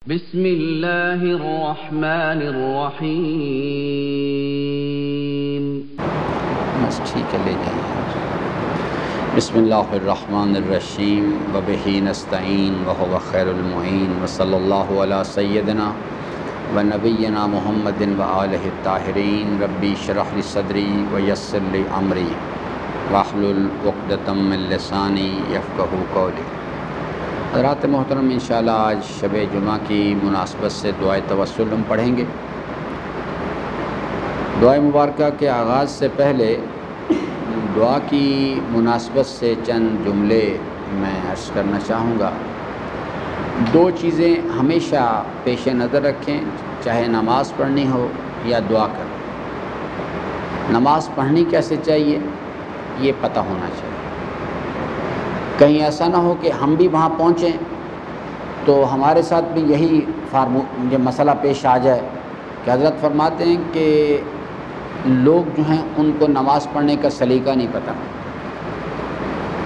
بسم اللہ الرحمن الرحیم۔ بس ٹھیک ہے، لے جائیں۔ بسم اللہ الرحمن الرحیم وبہ نستعین وہو خیر المعین وصلی اللہ علی سیدنا ونبینا محمد وآلہ الطاہرین۔ ربی اشرح لی صدری ویسر لی امری واحلل عقدۃ من لسانی یفقہوا قولی۔ حضرات محترم، انشاءاللہ آج شب جمعہ کی مناسبت سے دعائے توسل ہم پڑھیں گے۔ دعائے مبارکہ کے آغاز سے پہلے دعا کی مناسبت سے چند جملے میں عرض کرنا چاہوں گا۔ دو چیزیں ہمیشہ پیش نظر رکھیں، چاہے نماز پڑھنی ہو یا دعا کرنا۔ نماز پڑھنی کیسے چاہیے یہ پتہ ہونا چاہیے، کہیں ایسا نہ ہو کہ ہم بھی وہاں پہنچیں تو ہمارے ساتھ بھی یہی یہ مسئلہ پیش آ جائے کہ حضرت فرماتے ہیں کہ لوگ جو ہیں ان کو نماز پڑھنے کا سلیقہ نہیں پتہ،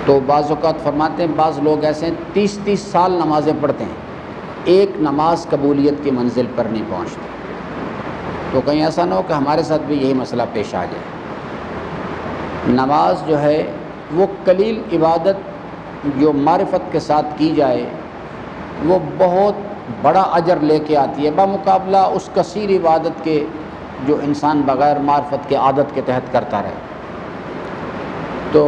تو بعض اوقات فرماتے ہیں بعض لوگ ایسے ہیں 30 سال نمازیں پڑھتے ہیں، ایک نماز قبولیت کی منزل پر نہیں پہنچتے، تو کہیں ایسا نہ ہو کہ ہمارے ساتھ بھی یہی مسئلہ پیش آ جائے۔ نماز جو ہے وہ قلیل عبادت جو معرفت کے ساتھ کی جائے وہ بہت بڑا اجر لے کے آتی ہے بمقابلہ اس کثیر عبادت کے جو انسان بغیر معرفت کے عادت کے تحت کرتا رہے۔ تو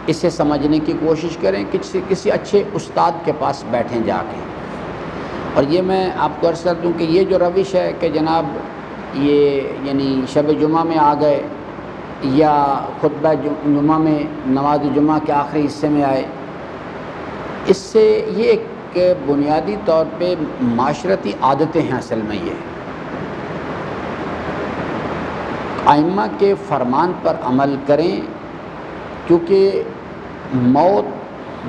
اسے سمجھنے کی کوشش کریں، کسی اچھے استاد کے پاس بیٹھیں جا کے۔ اور یہ میں آپ کو عرض کر دوں کہ یہ جو روش ہے کہ جناب یہ یعنی شب جمعہ میں آ گئے یا خطبہ جمعہ میں نماز جمعہ کے آخری حصے میں آئے، اس سے یہ ایک بنیادی طور پہ معاشرتی عادتیں ہیں۔ اصل میں یہ ائمہ کے فرمان پر عمل کریں، کیونکہ موت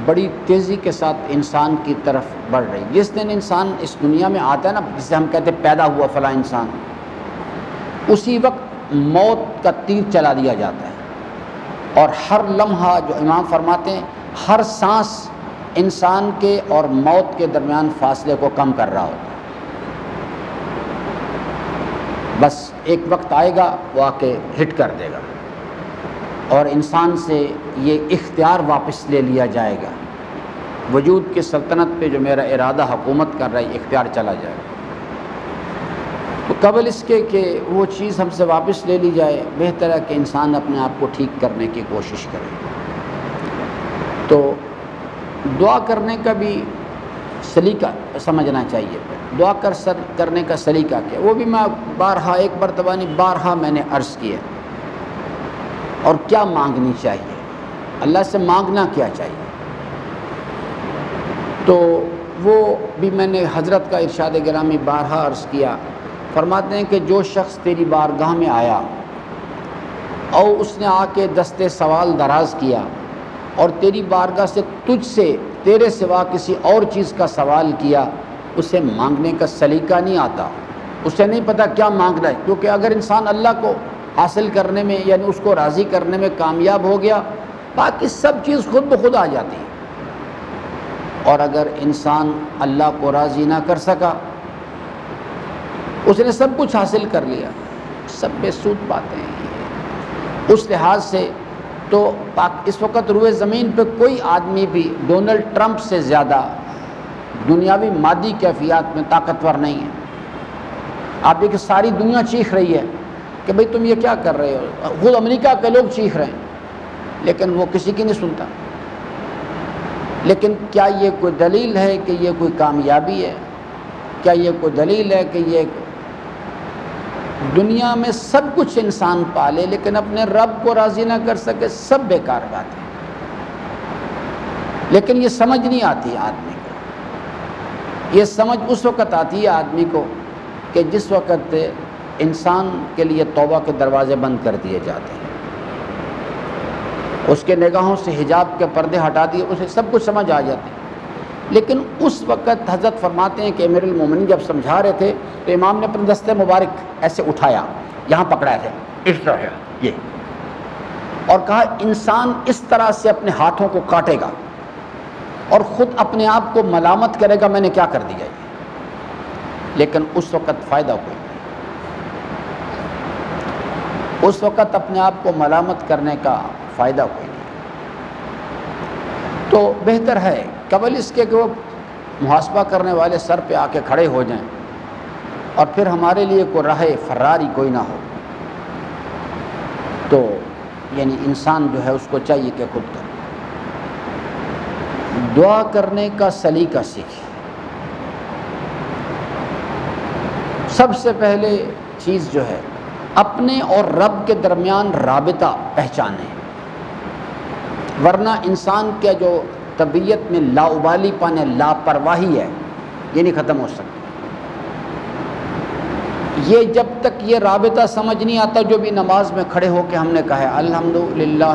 بڑی تیزی کے ساتھ انسان کی طرف بڑھ رہی۔ جس دن انسان اس دنیا میں آتا ہے نا، جسے ہم کہتے ہیں پیدا ہوا فلاں انسان، اسی وقت موت کا تیر چلا دیا جاتا ہے، اور ہر لمحہ جو امام فرماتے ہیں ہر سانس انسان کے اور موت کے درمیان فاصلے کو کم کر رہا ہوتا ہے۔ بس ایک وقت آئے گا وہ آ کے ہٹ کر دے گا اور انسان سے یہ اختیار واپس لے لیا جائے گا۔ وجود کی سلطنت پہ جو میرا ارادہ حکومت کر رہا ہے، اختیار چلا جائے گا۔ تو قبل اس کے کہ وہ چیز ہم سے واپس لے لی جائے، بہتر ہے کہ انسان اپنے آپ کو ٹھیک کرنے کی کوشش کرے۔ تو دعا کرنے کا بھی سلیقہ سمجھنا چاہیے۔ دعا کرنے کا سلیقہ کیا، وہ بھی میں ایک مرتبہ نہیں بارہا میں نے عرض کیا۔ اور کیا مانگنی چاہیے، اللہ سے مانگنا کیا چاہیے، تو وہ بھی میں نے حضرت کا ارشاد گرامی بارہا عرض کیا۔ فرماتے ہیں کہ جو شخص تیری بارگاہ میں آیا اور اس نے آ کے دستے سوال دراز کیا اور تیری بارگاہ سے تجھ سے تیرے سوا کسی اور چیز کا سوال کیا، اسے مانگنے کا سلیقہ نہیں آتا، اسے نہیں پتہ کیا مانگنا ہے۔ کیونکہ اگر انسان اللہ کو حاصل کرنے میں یعنی اس کو راضی کرنے میں کامیاب ہو گیا، باقی سب چیز خود بخود آ جاتی ہے۔ اور اگر انسان اللہ کو راضی نہ کر سکا، اس نے سب کچھ حاصل کر لیا، سب بے سود باتیں ہیں۔ اس لحاظ سے تو اس وقت روئے زمین پہ کوئی آدمی بھی ڈونلڈ ٹرمپ سے زیادہ دنیاوی مادی کیفیات میں طاقتور نہیں ہے۔ آپ دیکھیں ساری دنیا چیخ رہی ہے کہ بھئی تم یہ کیا کر رہے ہو، خود امریکہ کے لوگ چیخ رہے ہیں، لیکن وہ کسی کی نہیں سنتا۔ لیکن کیا یہ کوئی دلیل ہے کہ یہ کوئی کامیابی ہے؟ کیا یہ کوئی دلیل ہے کہ یہ دنیا میں سب کچھ انسان پالے لیکن اپنے رب کو راضی نہ کر سکے؟ سب بیکار بات ہے۔ لیکن یہ سمجھ نہیں آتی آدمی کو، یہ سمجھ اس وقت آتی ہے آدمی کو کہ جس وقت انسان کے لیے توبہ کے دروازے بند کر دیے جاتے ہیں، اس کے نگاہوں سے حجاب کے پردے ہٹا دیے، اسے سب کچھ سمجھ آ جاتے ہیں۔ لیکن اس وقت حضرت فرماتے ہیں کہ امیر المومنین جب سمجھا رہے تھے تو امام نے اپنے دستے مبارک ایسے اٹھایا، یہاں پکڑا تھے اس طرح یہ، اور کہا انسان اس طرح سے اپنے ہاتھوں کو کاٹے گا اور خود اپنے آپ کو ملامت کرے گا میں نے کیا کر دیا یہ۔ لیکن اس وقت فائدہ کوئی نہیں، اس وقت اپنے آپ کو ملامت کرنے کا فائدہ کوئی نہیں۔ تو بہتر ہے قبل اس کے کہ وہ محاسبہ کرنے والے سر پہ آ کے کھڑے ہو جائیں اور پھر ہمارے لیے کوئی راہ فراری کوئی نہ ہو، تو یعنی انسان جو ہے اس کو چاہیے کہ خود کرے۔ دعا کرنے کا سلیقہ سیکھے۔ سب سے پہلے چیز جو ہے اپنے اور رب کے درمیان رابطہ پہچانے، ورنہ انسان کے جو طبیعت میں لاابالی پانے لاپرواہی ہے یہ نہیں ختم ہو سکتی۔ یہ جب تک یہ رابطہ سمجھ نہیں آتا، جو بھی نماز میں کھڑے ہو کے ہم نے کہا ہے الحمدللہ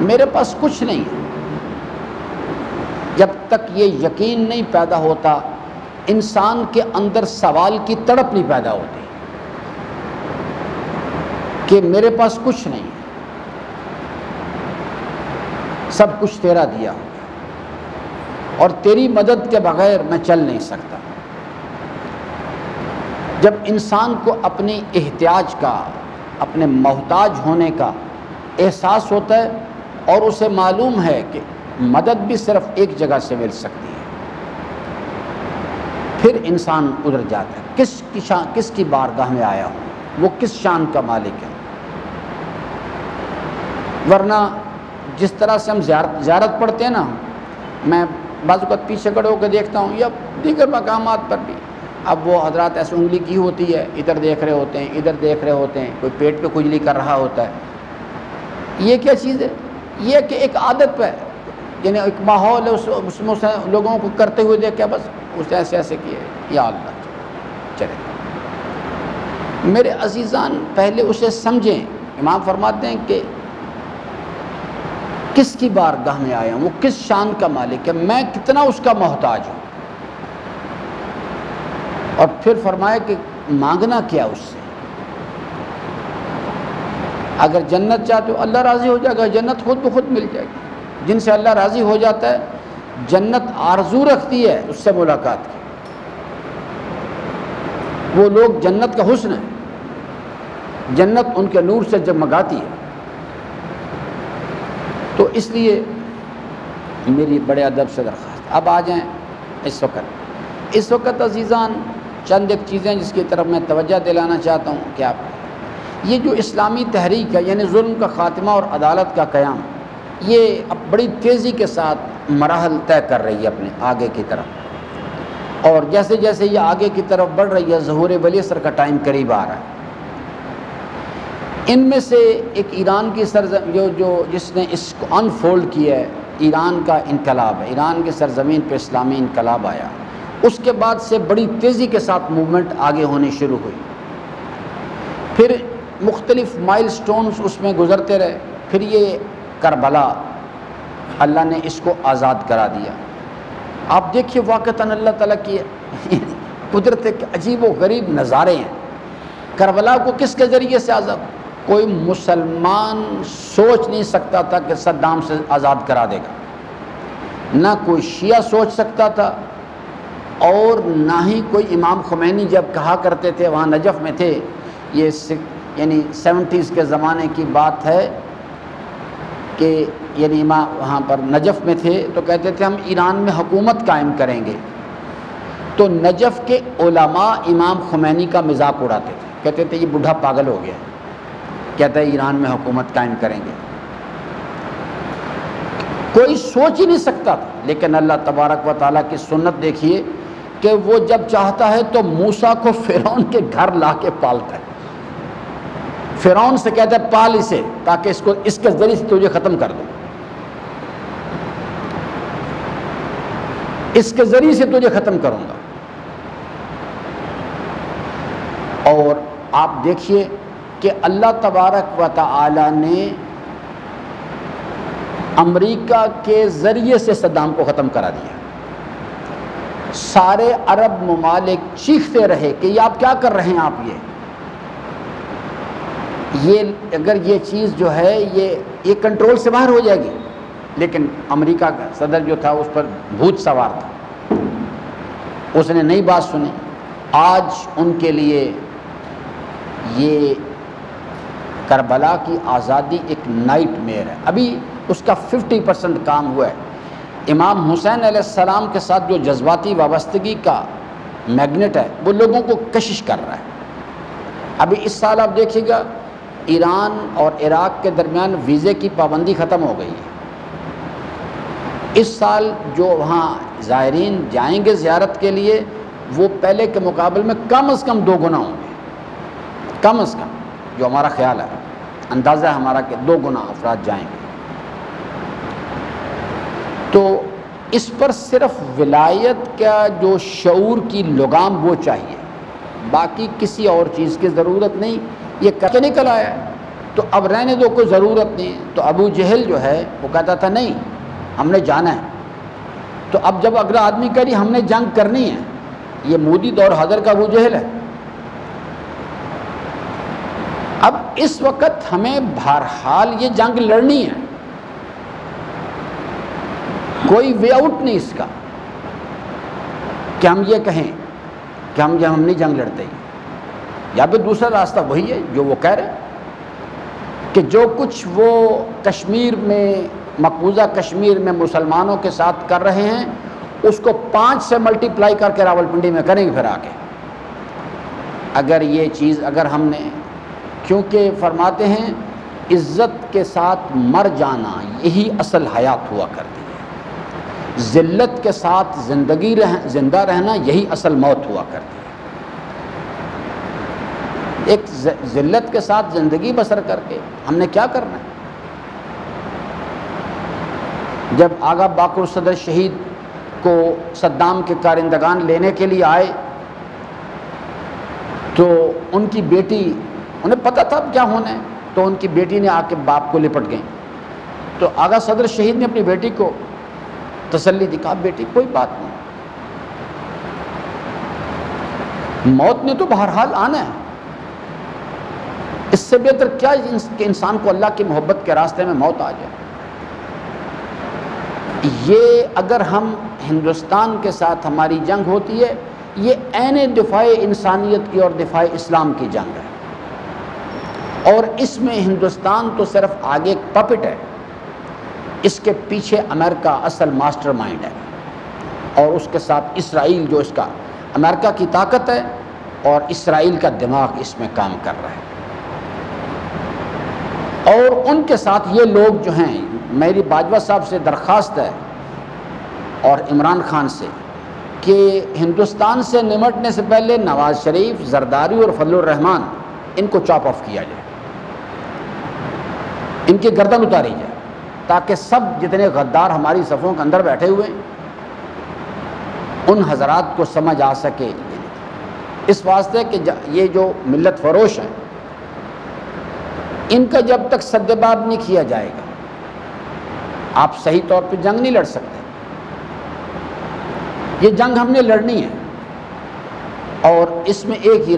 میرے پاس کچھ نہیں ہے، جب تک یہ یقین نہیں پیدا ہوتا، انسان کے اندر سوال کی تڑپ نہیں پیدا ہوتی کہ میرے پاس کچھ نہیں ہے، سب کچھ تیرا دیا ہو اور تیری مدد کے بغیر میں چل نہیں سکتا۔ جب انسان کو اپنی احتیاج کا، اپنے محتاج ہونے کا احساس ہوتا ہے اور اسے معلوم ہے کہ مدد بھی صرف ایک جگہ سے مل سکتی ہے، پھر انسان ادھر جاتا ہے۔ کس کی بارگاہ میں آیا ہوں، وہ کس شان کا مالک ہے۔ ورنہ جس طرح سے ہم زیارت پڑھتے ہیں نا، میں بعض اوقات پیچھے کھڑے ہو کے دیکھتا ہوں یا دیگر مقامات پر بھی، اب وہ حضرات ایسے انگلی کی ہوتی ہے، ادھر دیکھ رہے ہوتے ہیں، ادھر دیکھ رہے ہوتے ہیں، کوئی پیٹ پہ کھجلی کر رہا ہوتا ہے۔ یہ کیا چیز ہے؟ یہ کہ ایک عادت پہ، یعنی ایک ماحول ہے، اس میں لوگوں کو کرتے ہوئے دیکھ کے بس اس ایسے ایسے کیے، یا اللہ چلے۔ میرے عزیزان پہلے اسے سمجھیں۔ امام فرماتے ہیں کہ کس کی بارگاہ میں آیا ہوں، وہ کس شان کا مالک ہے، میں کتنا اس کا محتاج ہوں، اور پھر فرمایا کہ مانگنا کیا اس سے۔ اگر جنت چاہتے ہو اللہ راضی ہو جائے گا، جنت خود بخود مل جائے گی۔ جن سے اللہ راضی ہو جاتا ہے، جنت آرزو رکھتی ہے اس سے ملاقات کی، وہ لوگ جنت کا حسن ہے، جنت ان کے نور سے جگمگاتی ہے۔ تو اس لیے میری بڑے ادب سے درخواست، اب آ جائیں اس وقت عزیزان چند ایک چیزیں جس کی طرف میں توجہ دلانا چاہتا ہوں کہ آپ یہ جو اسلامی تحریک ہے، یعنی ظلم کا خاتمہ اور عدالت کا قیام، یہ اب بڑی تیزی کے ساتھ مراحل طے کر رہی ہے اپنے آگے کی طرف، اور جیسے جیسے یہ آگے کی طرف بڑھ رہی ہے، ظہور ولی اثر کا ٹائم قریب آ رہا ہے۔ ان میں سے ایک ایران کی جس نے اس کو انفولڈ کیا ہے، ایران کا انقلاب ہے، ایران کی سرزمین پہ اسلامی انقلاب آیا، اس کے بعد سے بڑی تیزی کے ساتھ موومنٹ آگے ہونی شروع ہوئی، پھر مختلف مائل سٹونز اس میں گزرتے رہے، پھر یہ کربلا اللہ نے اس کو آزاد کرا دیا۔ آپ دیکھیے واقعتاً اللہ تعالیٰ کی قدرت کے عجیب و غریب نظارے ہیں۔ کربلا کو کس کے ذریعے سے آزاد؟ کوئی مسلمان سوچ نہیں سکتا تھا کہ صدام سے آزاد کرا دے گا، نہ کوئی شیعہ سوچ سکتا تھا، اور نہ ہی کوئی امام خمینی جب کہا کرتے تھے، وہاں نجف میں تھے، یہ یعنی 70s کے زمانے کی بات ہے کہ یعنی امام وہاں پر نجف میں تھے تو کہتے تھے ہم ایران میں حکومت قائم کریں گے، تو نجف کے علماء امام خمینی کا مذاق اڑاتے تھے، کہتے تھے یہ بوڑھا پاگل ہو گیا، کہتا ہے ایران میں حکومت قائم کریں گے۔ کوئی سوچ ہی نہیں سکتا تھا، لیکن اللہ تبارک و تعالیٰ کی سنت دیکھیے کہ وہ جب چاہتا ہے تو موسیٰ کو فرعون کے گھر لا کے پالتا ہے، فرعون سے کہتا ہے پال اسے تاکہ اس کے ذریعے سے تجھے ختم کر دوں، اس کے ذریعے سے تجھے ختم کروں گا۔ اور آپ دیکھیے کہ اللہ تبارک و تعالی نے امریکہ کے ذریعے سے صدام کو ختم کرا دیا۔ سارے عرب ممالک چیختے رہے کہ یہ آپ کیا کر رہے ہیں، آپ یہ اگر یہ چیز جو ہے یہ کنٹرول سے باہر ہو جائے گی، لیکن امریکہ کا صدر جو تھا اس پر بھوت سوار تھا، اس نے نئی بات سنی. آج ان کے لیے یہ کربلا کی آزادی ایک نائٹ میئر ہے. ابھی اس کا 50% کام ہوا ہے. امام حسین علیہ السلام کے ساتھ جو جذباتی وابستگی کا میگنیٹ ہے وہ لوگوں کو کشش کر رہا ہے. ابھی اس سال آپ دیکھیے گا ایران اور عراق کے درمیان ویزے کی پابندی ختم ہو گئی ہے. اس سال جو وہاں زائرین جائیں گے زیارت کے لیے وہ پہلے کے مقابلے میں کم از کم 2 گنا ہوں گے. کم از کم جو ہمارا خیال ہے، اندازہ ہے ہمارا کہ 2 گنا افراد جائیں گے. تو اس پر صرف ولایت کا جو شعور کی لگام وہ چاہیے، باقی کسی اور چیز کی ضرورت نہیں. یہ کر کے نکل آیا ہے تو اب رہنے دو، کوئی ضرورت نہیں. تو ابو جہل جو ہے وہ کہتا تھا نہیں ہم نے جانا ہے. تو اب جب اگلا آدمی کہہ رہی ہم نے جنگ کرنی ہے، یہ مودی دور حاضر کا ابو جہل ہے. اب اس وقت ہمیں بہرحال یہ جنگ لڑنی ہے، کوئی وے آؤٹ نہیں اس کا کہ ہم یہ کہیں کہ ہم نہیں جنگ لڑتے. یا پھر دوسرا راستہ وہی ہے جو وہ کہہ رہے ہیں کہ جو کچھ وہ کشمیر میں، مقبوضہ کشمیر میں مسلمانوں کے ساتھ کر رہے ہیں اس کو 5 سے ملٹیپلائی کر کے راولپنڈی میں کریں گے. پھر آگے اگر یہ چیز اگر ہم نے، کیونکہ فرماتے ہیں عزت کے ساتھ مر جانا یہی اصل حیات ہوا کرتی ہے، ذلت کے ساتھ زندہ رہنا یہی اصل موت ہوا کرتی ہے. ایک ذلت کے ساتھ زندگی بسر کر کے ہم نے کیا کرنا ہے؟ جب آغا باقر صدر شہید کو صدام کے کارندگان لینے کے لیے آئے تو ان کی بیٹی، انہیں پتہ تھا کیا ہونا ہے، تو ان کی بیٹی نے آ کے باپ کو لپٹ گئی. تو آغا صدر شہید نے اپنی بیٹی کو تسلی دی، کہا بیٹی کوئی بات نہیں، موت نے تو بہرحال آنا ہے. اس سے بہتر کیا کہ انسان کو اللہ کی محبت کے راستے میں موت آ جائے. یہ اگر ہم ہندوستان کے ساتھ ہماری جنگ ہوتی ہے، یہ عین دفاع انسانیت کی اور دفاع اسلام کی جنگ ہے. اور اس میں ہندوستان تو صرف آگے ایک پپٹ ہے، اس کے پیچھے امریکہ اصل ماسٹر مائنڈ ہے، اور اس کے ساتھ اسرائیل جو اس کا، امریکہ کی طاقت ہے اور اسرائیل کا دماغ اس میں کام کر رہا ہے. اور ان کے ساتھ یہ لوگ جو ہیں، میری باجوہ صاحب سے درخواست ہے اور عمران خان سے کہ ہندوستان سے نمٹنے سے پہلے نواز شریف، زرداری اور فضل الرحمان ان کو چاپ آف کیا جائے، ان کی گردن اتاری جائے، تاکہ سب جتنے غدار ہماری صفوں کے اندر بیٹھے ہوئے ان حضرات کو سمجھ آ سکے. اس واسطے کہ یہ جو ملت فروش ہیں ان کا جب تک سدباب نہیں کیا جائے گا آپ صحیح طور پہ جنگ نہیں لڑ سکتے. یہ جنگ ہم نے لڑنی ہے، اور اس میں ایک ہی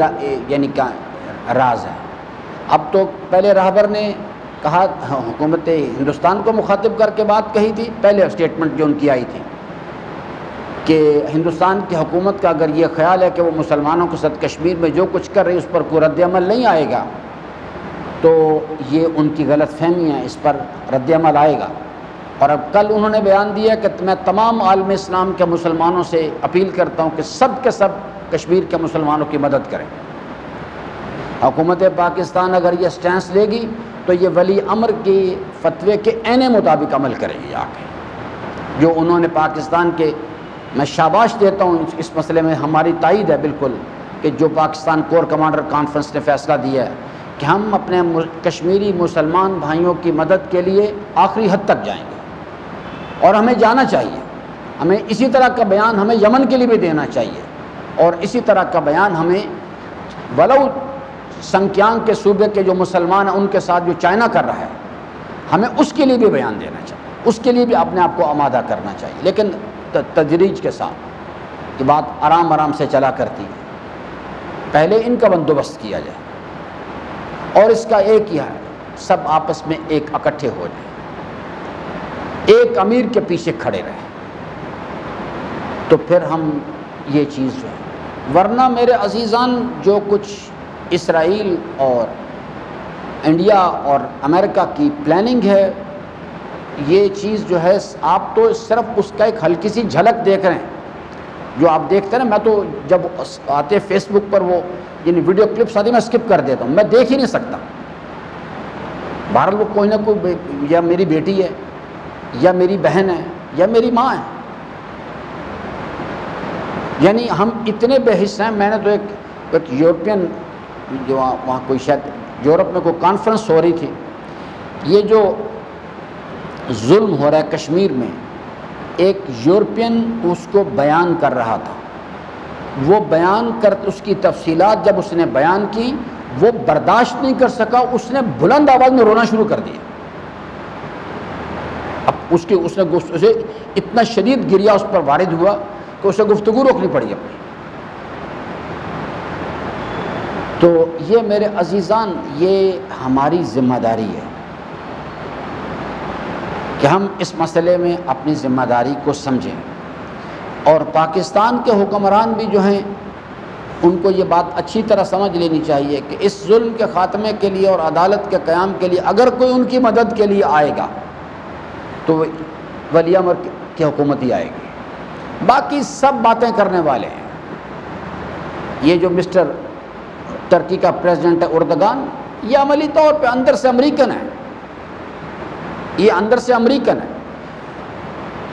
یعنی کیا راز ہے. اب تو پہلے راہبر نے کہا، حکومت ہندوستان کو مخاطب کر کے بات کہی تھی، پہلے اسٹیٹمنٹ جو ان کی آئی تھی کہ ہندوستان کی حکومت کا اگر یہ خیال ہے کہ وہ مسلمانوں کے ساتھ کشمیر میں جو کچھ کر رہی ہے اس پر کوئی رد عمل نہیں آئے گا تو یہ ان کی غلط فہمی ہے، اس پر رد عمل آئے گا. اور اب کل انہوں نے بیان دیا کہ میں تمام عالم اسلام کے مسلمانوں سے اپیل کرتا ہوں کہ سب کے سب کشمیر کے مسلمانوں کی مدد کریں. حکومت پاکستان اگر یہ سٹینس لے گی تو یہ ولی امر کی فتوے کے عین مطابق عمل کرے گی. آ کے جو انہوں نے پاکستان کے، میں شاباش دیتا ہوں اس مسئلے میں، ہماری تائید ہے بالکل کہ جو پاکستان کور کمانڈر کانفرنس نے فیصلہ دیا ہے کہ ہم اپنے کشمیری مسلمان بھائیوں کی مدد کے لیے آخری حد تک جائیں گے، اور ہمیں جانا چاہیے. ہمیں اسی طرح کا بیان ہمیں یمن کے لیے بھی دینا چاہیے، اور اسی طرح کا بیان ہمیں ولو سنکیانگ کے صوبے کے جو مسلمان ہیں ان کے ساتھ جو چائنا کر رہا ہے ہمیں اس کے لیے بھی بیان دینا چاہیے، اس کے لیے بھی اپنے آپ کو آمادہ کرنا چاہیے. لیکن تدریج کے ساتھ یہ بات آرام آرام سے چلا کرتی ہے. پہلے ان کا بندوبست کیا جائے، اور اس کا ایک ہی ہے، سب آپس میں ایک اکٹھے ہو جائیں، ایک امیر کے پیچھے کھڑے رہیں، تو پھر ہم یہ چیز جو ہے، ورنہ میرے عزیزان جو کچھ اسرائیل اور انڈیا اور امریکہ کی پلاننگ ہے، یہ چیز جو ہے آپ تو صرف اس کا ایک ہلکی سی جھلک دیکھ رہے ہیں جو آپ دیکھتے ہیں نا۔ میں تو جب آتے فیس بک پر وہ یعنی ویڈیو کلپس آتی میں اسکپ کر دیتا ہوں، میں دیکھ ہی نہیں سکتا۔ بہرحال وہ کوئی نہ کوئی یا میری بیٹی ہے یا میری بہن ہے یا میری ماں ہے، یعنی ہم اتنے بے حص ہیں۔ میں نے تو ایک یورپین جو وہاں کوئی شاید یورپ میں کوئی کانفرنس ہو رہی تھی، یہ جو ظلم ہو رہا ہے کشمیر میں، ایک یورپین اس کو بیان کر رہا تھا، وہ بیان کر اس کی تفصیلات جب اس نے بیان کی وہ برداشت نہیں کر سکا، اس نے بلند آواز میں رونا شروع کر دیا۔ اب اس نے اسے اتنا شدید گریہ اس پر وارد ہوا کہ اسے گفتگو روکنی پڑی اپنی۔ تو یہ میرے عزیزان یہ ہماری ذمہ داری ہے کہ ہم اس مسئلے میں اپنی ذمہ داری کو سمجھیں، اور پاکستان کے حکمران بھی جو ہیں ان کو یہ بات اچھی طرح سمجھ لینی چاہیے کہ اس ظلم کے خاتمے کے لیے اور عدالت کے قیام کے لیے اگر کوئی ان کی مدد کے لیے آئے گا تو ولی امر کی حکومت ہی آئے گی، باقی سب باتیں کرنے والے ہیں۔ یہ جو مسٹر ترکی کا پریزیڈنٹ ہے اردگان، یہ عملی طور پہ اندر سے امریکن ہے، یہ اندر سے امریکن ہے۔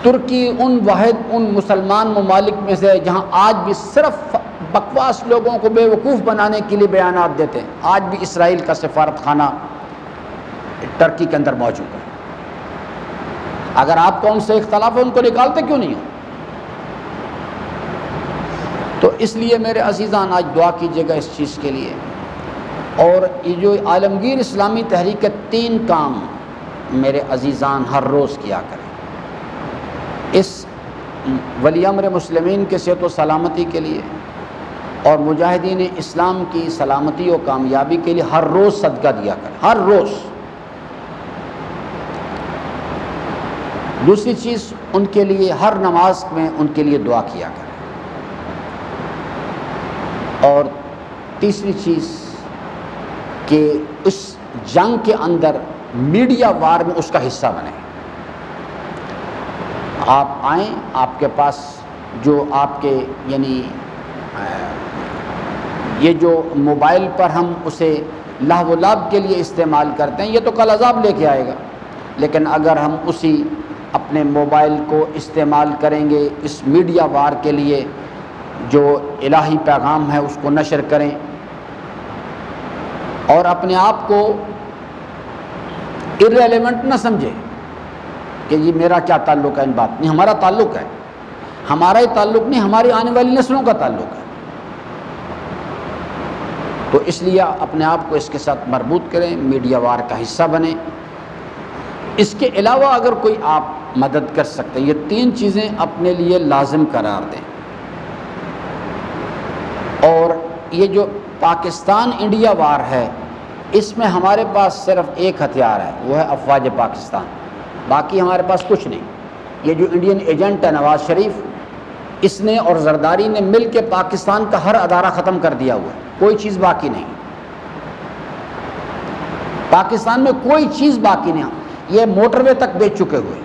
ترکی ان مسلمان ممالک میں سے جہاں آج بھی صرف بکواس لوگوں کو بے وقوف بنانے کے لیے بیانات دیتے ہیں، آج بھی اسرائیل کا سفارت خانہ ترکی کے اندر موجود ہے۔ اگر آپ کو ان سے اختلاف ہے ان کو نکالتے کیوں نہیں ہو؟ تو اس لیے میرے عزیزان آج دعا کیجیے گا اس چیز کے لیے، اور یہ جو عالمگیر اسلامی تحریک کے 3 کام میرے عزیزان ہر روز کیا کریں اس ولی امر مسلمین کے صحت و سلامتی کے لیے اور مجاہدین اسلام کی سلامتی و کامیابی کے لیے ہر روز صدقہ دیا کریں، ہر روز۔ دوسری چیز ان کے لیے ہر نماز میں ان کے لیے دعا کیا کریں، اور تیسری چیز کہ اس جنگ کے اندر میڈیا وار میں اس کا حصہ بنیں۔ آپ آئیں، آپ کے پاس جو آپ کے یعنی یہ جو موبائل پر ہم اسے لہو و لعب کے لیے استعمال کرتے ہیں، یہ تو کل عذاب لے کے آئے گا، لیکن اگر ہم اسی اپنے موبائل کو استعمال کریں گے اس میڈیا وار کے لیے جو الہی پیغام ہے اس کو نشر کریں، اور اپنے آپ کو ارریلیونٹ نہ سمجھے کہ یہ میرا کیا تعلق ہے ان بات نہیں، ہمارا تعلق ہے، ہمارا ہی تعلق نہیں ہماری آنے والی نسلوں کا تعلق ہے۔ تو اس لیے اپنے آپ کو اس کے ساتھ مربوط کریں، میڈیا وار کا حصہ بنیں۔ اس کے علاوہ اگر کوئی آپ مدد کر سکتے ہیں، یہ 3 چیزیں اپنے لیے لازم قرار دیں۔ اور یہ جو پاکستان انڈیا وار ہے اس میں ہمارے پاس صرف ایک ہتھیار ہے، وہ ہے افواج پاکستان، باقی ہمارے پاس کچھ نہیں۔ یہ جو انڈین ایجنٹ ہے نواز شریف، اس نے اور زرداری نے مل کے پاکستان کا ہر ادارہ ختم کر دیا ہوا ہے، کوئی چیز باقی نہیں، پاکستان میں کوئی چیز باقی نہیں۔ یہ موٹر وے تک بیچ چکے ہوئے،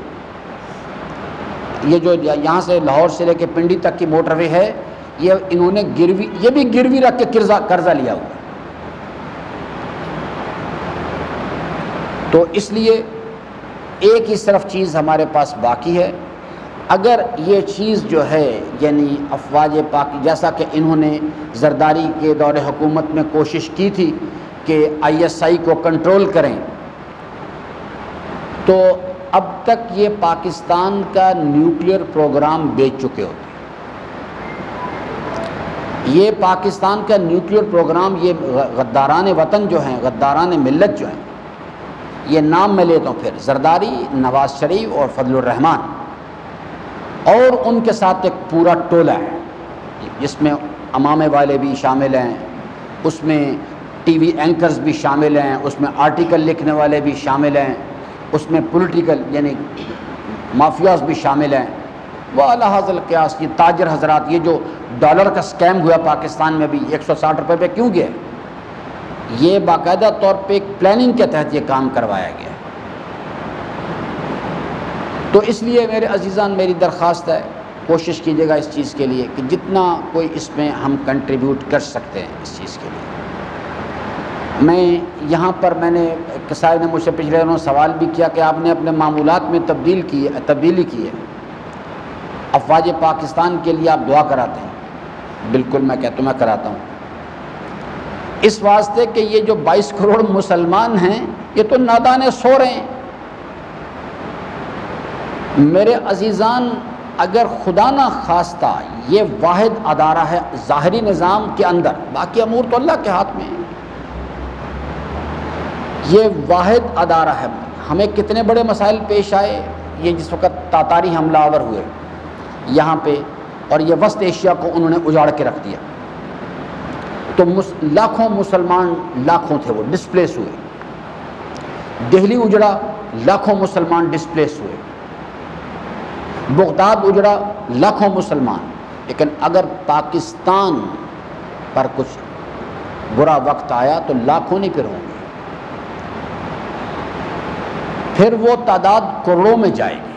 یہ جو یہاں سے لاہور سے لے کے پنڈی تک کی موٹر وے ہے، یہ انہوں نے گروی، یہ بھی گروی رکھ کے قرضہ لیا ہوا ہے۔ تو اس لیے ایک ہی صرف چیز ہمارے پاس باقی ہے، اگر یہ چیز جو ہے یعنی افواج پاک، جیسا کہ انہوں نے زرداری کے دور حکومت میں کوشش کی تھی کہ ISI کو کنٹرول کریں، تو اب تک یہ پاکستان کا نیوکلیئر پروگرام بیچ چکے ہوتے ہیں۔ یہ پاکستان کا نیوکلیئر پروگرام، یہ غداران وطن جو ہیں، غداران ملت جو ہیں، یہ نام میں لیتا ہوں پھر، زرداری، نواز شریف اور فضل الرحمان، اور ان کے ساتھ ایک پورا ٹولہ ہے جس میں امامے والے بھی شامل ہیں، اس میں ٹی وی اینکرز بھی شامل ہیں، اس میں آرٹیکل لکھنے والے بھی شامل ہیں، اس میں پولیٹیکل یعنی مافیاز بھی شامل ہیں، وہ الحاظ القیاس یہ تاجر حضرات، یہ جو ڈالر کا سکیم ہوا پاکستان میں بھی 160 روپے پہ کیوں گیا؟ یہ باقاعدہ طور پہ ایک پلاننگ کے تحت یہ کام کروایا گیا۔ تو اس لیے میرے عزیزان میری درخواست ہے، کوشش کیجیے گا اس چیز کے لیے کہ جتنا کوئی اس میں ہم کنٹریبیوٹ کر سکتے ہیں اس چیز کے لیے۔ میں یہاں پر میں نے کسائے نے مجھ سے پچھلے دنوں سوال بھی کیا کہ آپ نے اپنے معمولات میں تبدیلی کی ہے، افواج پاکستان کے لیے آپ دعا کراتے ہیں؟ بالکل میں کہتا ہوں میں کراتا ہوں، اس واسطے کہ یہ جو 22 کروڑ مسلمان ہیں یہ تو نادانے سو رہے ہیں۔ میرے عزیزان اگر خدا نہ خواستہ یہ واحد ادارہ ہے ظاہری نظام کے اندر، باقی امور تو اللہ کے ہاتھ میں ہے، یہ واحد ادارہ ہے، ہمیں کتنے بڑے مسائل پیش آئے، یہ جس وقت تاتاری حملہ آور ہوئے یہاں پہ اور یہ وسط ایشیا کو انہوں نے اجاڑ کے رکھ دیا، تو لاکھوں مسلمان لاکھوں تھے وہ ڈسپلیس ہوئے، دہلی اجڑا لاکھوں مسلمان ڈسپلیس ہوئے، بغداد اجڑا لاکھوں مسلمان، لیکن اگر پاکستان پر کچھ برا وقت آیا تو لاکھوں نہیں پھر ہوں گے، پھر وہ تعداد کروڑوں میں جائے گی۔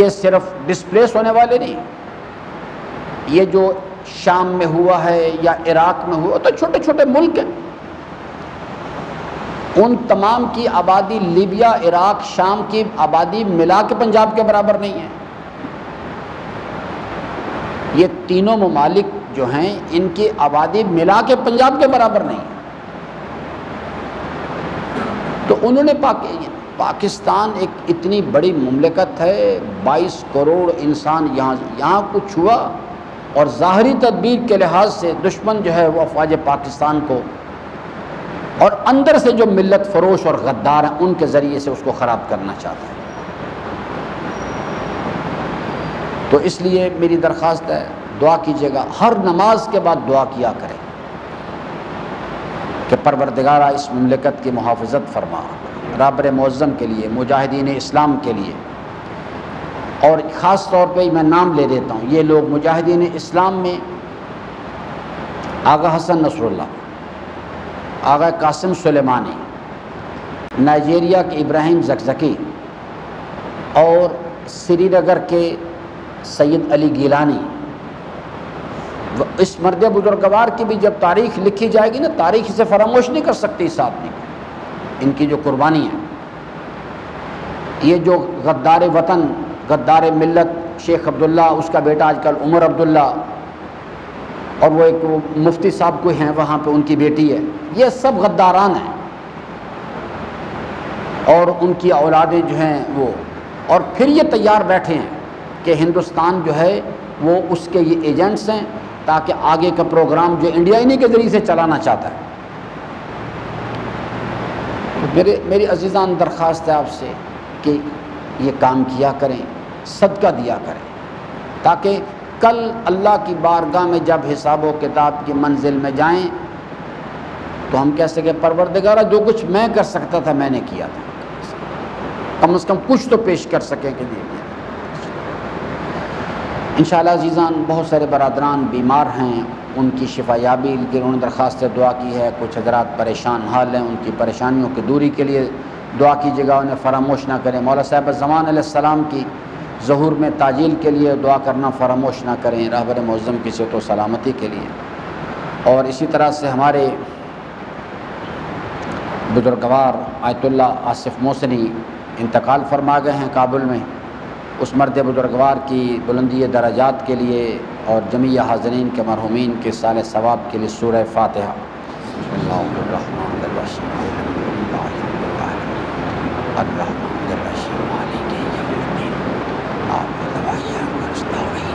یہ صرف ڈسپلیس ہونے والے نہیں، یہ جو شام میں ہوا ہے یا عراق میں ہوا تو چھوٹے چھوٹے ملک ہیں، ان تمام کی آبادی لیبیا، عراق، شام کی آبادی ملا کے پنجاب کے برابر نہیں ہے۔ یہ تینوں ممالک جو ہیں ان کی آبادی ملا کے پنجاب کے برابر نہیں ہے، تو انہوں نے پاکستان ایک اتنی بڑی مملکت ہے، 22 کروڑ انسان یہاں کچھ ہوا، اور ظاہری تدبیر کے لحاظ سے دشمن جو ہے وہ افواج پاکستان کو اور اندر سے جو ملت فروش اور غدار ہیں ان کے ذریعے سے اس کو خراب کرنا چاہتا ہے۔ تو اس لیے میری درخواست ہے دعا کیجیے گا، ہر نماز کے بعد دعا کیا کریں کہ پروردگارہ اس مملکت کی محافظت فرما، رابر معظم کے لیے، مجاہدین اسلام کے لیے، اور خاص طور پہ میں نام لے دیتا ہوں، یہ لوگ مجاہدین اسلام میں آغا حسن نصر اللہ، آغا قاسم سلیمانی، نائجیریا کے ابراہیم زکزکی، اور سری نگر کے سید علی گیلانی، اس مرد بزرگوار کی بھی جب تاریخ لکھی جائے گی نا، تاریخ اسے فراموش نہیں کر سکتی اس آدمی کی، ان کی جو قربانی ہے۔ یہ جو غدار وطن، غدار ملت، شیخ عبداللہ، اس کا بیٹا آج کل عمر عبداللہ، اور وہ ایک مفتی صاحب کوئی ہیں وہاں پہ ان کی بیٹی ہے، یہ سب غداران ہیں، اور ان کی اولادیں جو ہیں وہ، اور پھر یہ تیار بیٹھے ہیں کہ ہندوستان جو ہے وہ اس کے یہ ایجنٹس ہیں تاکہ آگے کا پروگرام جو انڈیا انہی کے ذریعے سے چلانا چاہتا ہے۔ میری عزیزان درخواست ہے آپ سے کہ یہ کام کیا کریں، صدقہ دیا کریں، تاکہ کل اللہ کی بارگاہ میں جب حساب و کتاب کی منزل میں جائیں تو ہم کہہ سکیں پروردگارہ جو کچھ میں کر سکتا تھا میں نے کیا تھا، کم از کم کچھ تو پیش کر سکیں کہ نہیں۔ انشاءاللہ عزیزان بہت سارے برادران بیمار ہیں، ان کی شفا یابی کی انہوں نے درخواست دعا کی ہے، کچھ حضرات پریشان حال ہیں، ان کی پریشانیوں کی دوری کے لیے دعا کیجیے گا، انہیں فراموش نہ کریں۔ مولا صاحب زمان علیہ السلام کی ظہور میں تعجیل کے لیے دعا کرنا فراموش نہ کریں، رہبر معظم کی صحت و سلامتی کے لیے۔ اور اسی طرح سے ہمارے بزرگوار آیت اللہ آصف محسنی انتقال فرما گئے ہیں کابل میں، اس مرد بزرگوار کی بلندی درجات کے لیے اور جمیع حاضرین کے مرحومین کے سال ثواب کے لیے سورہ فاتحہ۔ بسم اللہ الرحمن الرحیم، الرحمن الرحیم مالک یوم الدین، نعبد و ایاک نستعین،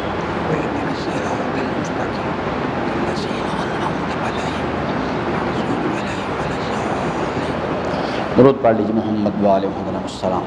اهدنا الصراط المستقیم، الذین انعمت علیہم غیر المغضوب علیہم ولا الضالین۔ درود پڑھ لیجیے محمد و آل محمد السلام۔